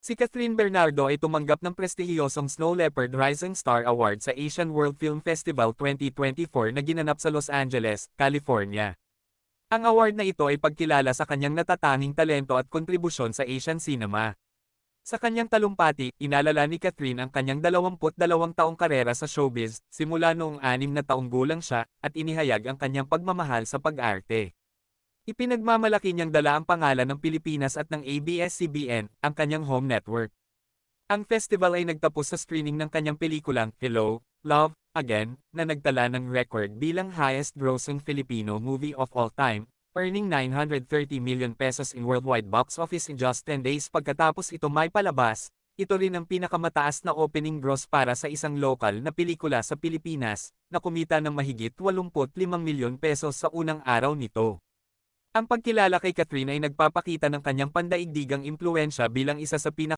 Si Catherine Bernardo ay tumanggap ng prestihiyosong Snow Leopard Rising Star Award sa Asian World Film Festival 2024 na ginanap sa Los Angeles, California. Ang award na ito ay pagkilala sa kanyang natatanging talento at kontribusyon sa Asian cinema. Sa kanyang talumpati, inalala ni Catherine ang kanyang 22 taong karera sa showbiz, simula noong 6 na taong gulang siya, at inihayag ang kanyang pagmamahal sa pag-arte. Ipinagmamalaki niyang dala ang pangalan ng Pilipinas at ng ABS-CBN, ang kanyang home network. Ang festival ay nagtapos sa screening ng kanyang pelikulang Hello, Love, Again, na nagtala ng record bilang highest-grossing Filipino movie of all time, earning 930 million pesos in worldwide box office in just 10 days pagkatapos ito may palabas. Ito rin ang pinakamataas na opening gross para sa isang lokal na pelikula sa Pilipinas, na kumita ng mahigit 85 milyon pesos sa unang araw nito. Ang pagkilala kay Catherine ay nagpapakita ng kanyang pandaigdigang impluwensya bilang isa sa